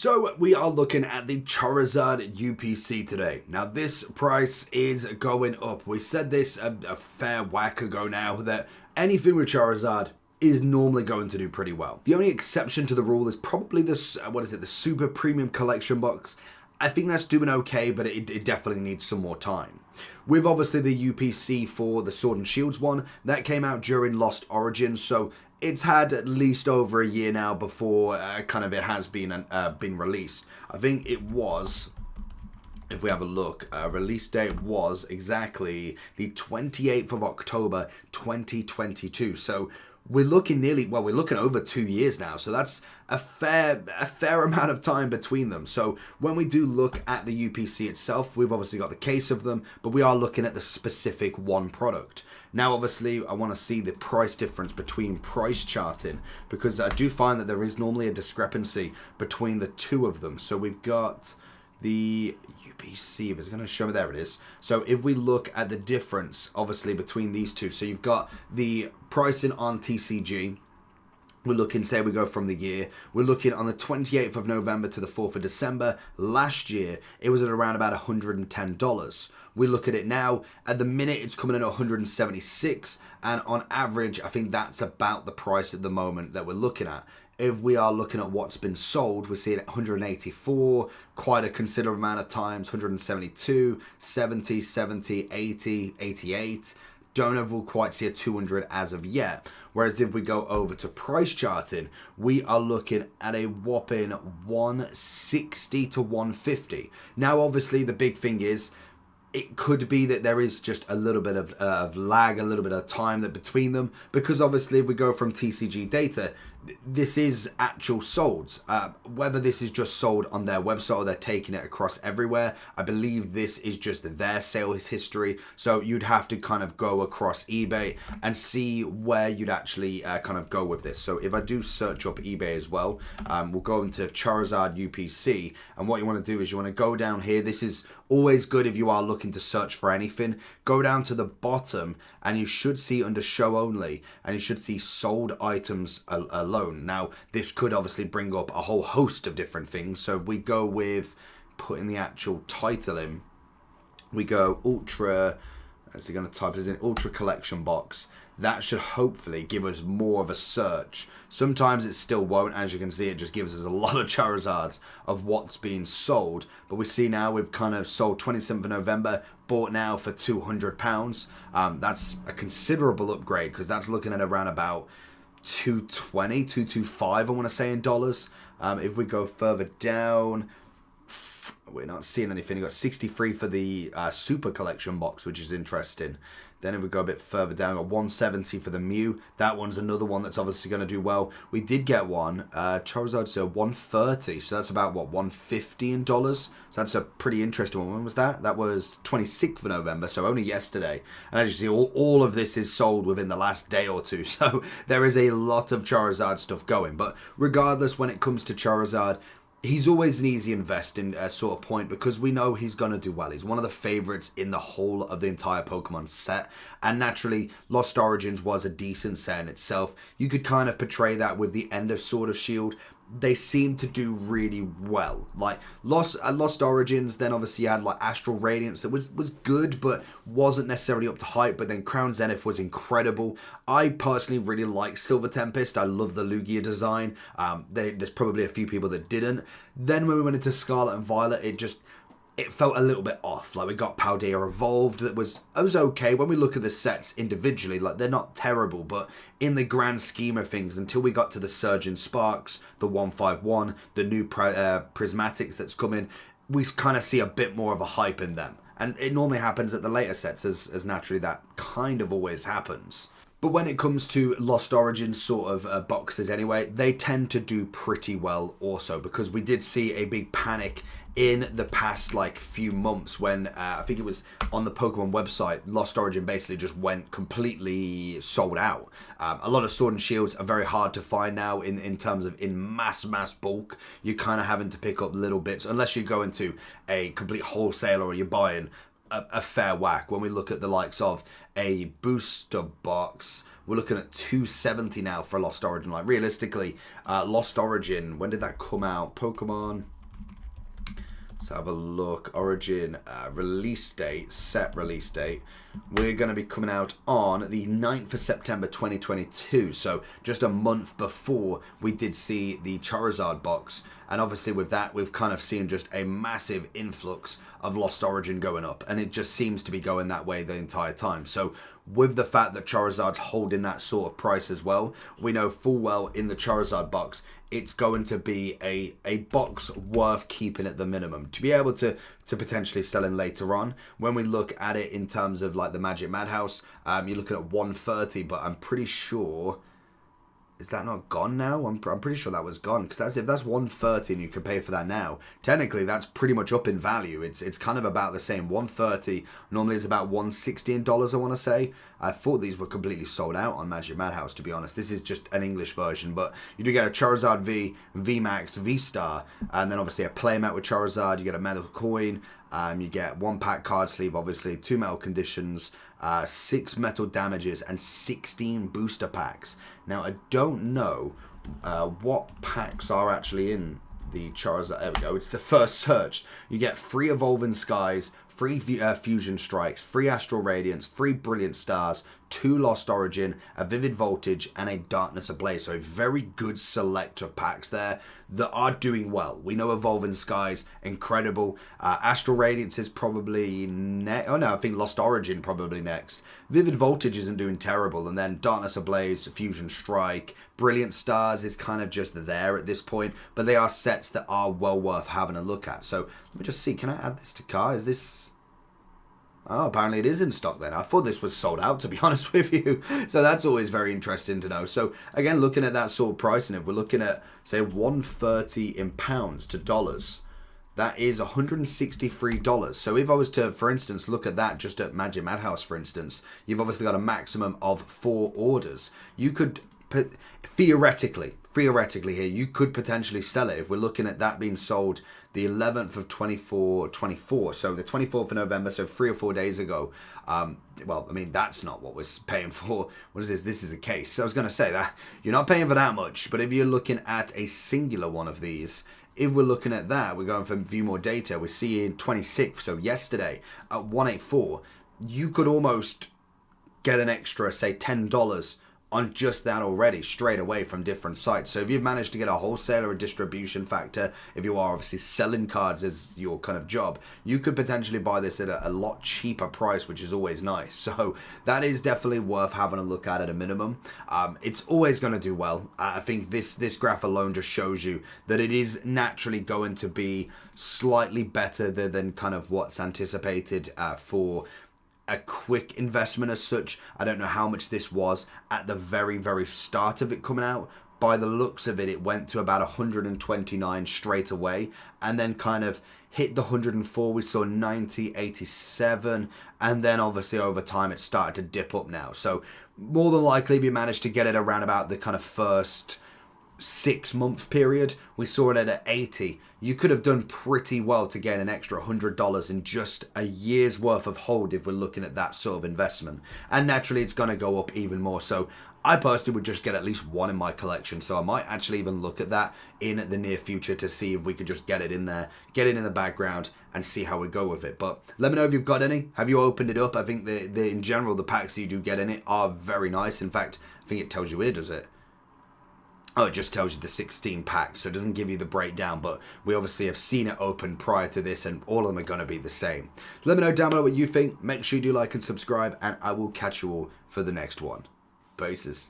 So we are looking at the Charizard UPC today. Now this price is going up. We said this a fair whack ago now that anything with Charizard is normally going to do pretty well. The only exception to the rule is probably this, the Super Premium Collection box. I think that's doing okay, but it definitely needs some more time. With obviously the UPC for the Sword and Shields one, that came out during Lost Origins, so it's had at least over a year now before it has been released. I think it was, if we have a look, release date was exactly the 28th of October 2022. So we're looking we're looking over 2 years now. So that's a fair amount of time between them. So when we do look at the UPC itself, we've obviously got the case of them, but we are looking at the specific one product. Now, obviously, I want to see the price difference between price charting, because I do find that there is normally a discrepancy between the two of them. So we've got the UPC, if it's going to show me, there it is. So if we look at the difference, obviously, between these two, so you've got the pricing on TCG. We're looking, say we go from the year, we're looking on the 28th of November to the 4th of December. Last year, it was at around about $110. We look at it now, at the minute it's coming in at $176, and on average, I think that's about the price at the moment that we're looking at. If we are looking at what's been sold, we're seeing 184, quite a considerable amount of times, 172, 70, 70, 80, 88. Don't know if we'll quite see a 200 as of yet. Whereas if we go over to price charting, we are looking at a whopping 160 to 150. Now, obviously, the big thing is, it could be that there is just a little bit of lag, a little bit of time that between them, because obviously if we go from TCG data, this is actual solds. Whether this is just sold on their website or they're taking it across everywhere, I believe this is just their sales history. So you'd have to kind of go across eBay and see where you'd actually kind of go with this. So if I do search up eBay as well, we'll go into Charizard UPC, and what you want to do is you want to go down here. This is always good if you are looking to search for anything. Go down to the bottom and you should see under show only, and you should see sold items alone. Now, this could obviously bring up a whole host of different things. So if we go with putting the actual title in, we go Ultra, as they're going to type this in, Ultra Collection Box. That should hopefully give us more of a search. Sometimes it still won't. As you can see, it just gives us a lot of Charizards of what's being sold. But we see now we've kind of sold 27th of November, bought now for £200. That's a considerable upgrade, because that's looking at around about 220, 225, I want to say, in dollars. If we go further down, we're not seeing anything. You got 63 for the Super Collection box, which is interesting. Then if we go a bit further down, got 170 for the Mew. That one's another one that's obviously going to do well. We did get one, Charizard, so 130. So that's about, what, 150 in dollars? So that's a pretty interesting one. When was that? That was 26th of November, so only yesterday. And as you see, all of this is sold within the last day or two. So there is a lot of Charizard stuff going. But regardless, when it comes to Charizard, he's always an easy investing sort of point, because we know he's going to do well. He's one of the favorites in the whole of the entire Pokemon set. And naturally, Lost Origins was a decent set in itself. You could kind of portray that with the end of Sword of Shield. They seem to do really well. Like Lost Origins, then obviously you had like Astral Radiance that was good, but wasn't necessarily up to hype. But then Crown Zenith was incredible. I personally really like Silver Tempest. I love the Lugia design. There's probably a few people that didn't. Then when we went into Scarlet and Violet, it felt a little bit off. Like we got Paldea Evolved, it was okay. When we look at the sets individually, like they're not terrible, but in the grand scheme of things, until we got to the Surgeon Sparks, the 151, the new Prismatics that's coming, we kind of see a bit more of a hype in them. And it normally happens at the later sets, as naturally that kind of always happens. But when it comes to Lost Origins sort of boxes anyway, they tend to do pretty well also, because we did see a big panic in the past like few months when I think it was on the Pokemon website, Lost Origin basically just went completely sold out. A lot of Sword and Shields are very hard to find now in terms of in mass bulk. You're kind of having to pick up little bits, unless you go into a complete wholesaler or you're buying a fair whack. When we look at the likes of a booster box, we're looking at 270 now for Lost Origin. Like, realistically, Lost Origin, when did that come out? Pokemon... Let's have a look. Origin release date, set release date. We're going to be coming out on the 9th of September 2022. So just a month before we did see the Charizard box. And obviously with that, we've kind of seen just a massive influx of Lost Origin going up. And it just seems to be going that way the entire time. So with the fact that Charizard's holding that sort of price as well, we know full well in the Charizard box, it's going to be a box worth keeping at the minimum to be able to potentially sell in later on. When we look at it in terms of like the Magic Madhouse, you're looking at 130, but I'm pretty sure... Is that not gone now? I'm pretty sure that was gone, because if that's 130 and you can pay for that now, technically that's pretty much up in value. It's kind of about the same. 130 normally is about $160 in dollars, I want to say. I thought these were completely sold out on Magic Madhouse, to be honest. This is just an English version, but you do get a Charizard V, VMAX, V-Star, and then obviously a playmat with Charizard. You get a metal coin. You get 1-pack card sleeve, obviously, 2 metal conditions, 6 metal damages, and 16 booster packs. Now, I don't know what packs are actually in the Charizard. There we go. It's the first search. You get 3 Evolving Skies, 3 Fusion Strikes, 3 Astral Radiance, 3 Brilliant Stars, 2 Lost Origin, a Vivid Voltage, and a Darkness Ablaze. So a very good select of packs there that are doing well. We know Evolving Skies, incredible. Astral Radiance is probably next. Oh no, I think Lost Origin probably next. Vivid Voltage isn't doing terrible. And then Darkness Ablaze, Fusion Strike, Brilliant Stars is kind of just there at this point. But they are sets that are well worth having a look at. So let me just see. Can I add this to car? Is this... Oh, apparently it is in stock then. I thought this was sold out, to be honest with you. So that's always very interesting to know. So again, looking at that sort of pricing, if we're looking at, say, 130 in pounds to dollars, that is $163. So if I was to, for instance, look at that just at Magic Madhouse, for instance, you've obviously got a maximum of 4 orders. You could, theoretically here, you could potentially sell it if we're looking at that being sold the 11th of 24, so the 24th of November, so 3 or 4 days ago. Well, I mean, that's not what we're paying for. What is this? This is a case. So I was going to say that you're not paying for that much, but if you're looking at a singular one of these, if we're looking at that, we're going from view more data, we're seeing 26th, so yesterday at 184, you could almost get an extra, say, $10 on just that already, straight away from different sites. So if you've managed to get a wholesale or a distribution factor, if you are obviously selling cards as your kind of job, you could potentially buy this at a lot cheaper price, which is always nice. So that is definitely worth having a look at a minimum. It's always going to do well. I think this graph alone just shows you that it is naturally going to be slightly better than kind of what's anticipated for a quick investment as such. I don't know how much this was at the very, very start of it coming out. By the looks of it, it went to about 129 straight away and then kind of hit the 104. We saw 90, 87, and then obviously over time it started to dip up now. So more than likely if you managed to get it around about the kind of first 6-month period, we saw it at 80. You could have done pretty well to gain an extra $100 in just a year's worth of hold if we're looking at that sort of investment. And naturally it's going to go up even more. So I personally would just get at least one in my collection. So I might actually even look at that in the near future to see if we could just get it in there, get it in the background and see how we go with it. But let me know if you've got any. Have you opened it up? I think the in general, the packs you do get in it are very nice. In fact, I think it tells you here, does it? Oh, it just tells you the 16 packs, so it doesn't give you the breakdown, but we obviously have seen it open prior to this, and all of them are going to be the same. Let me know down below what you think. Make sure you do like and subscribe, and I will catch you all for the next one. Peace.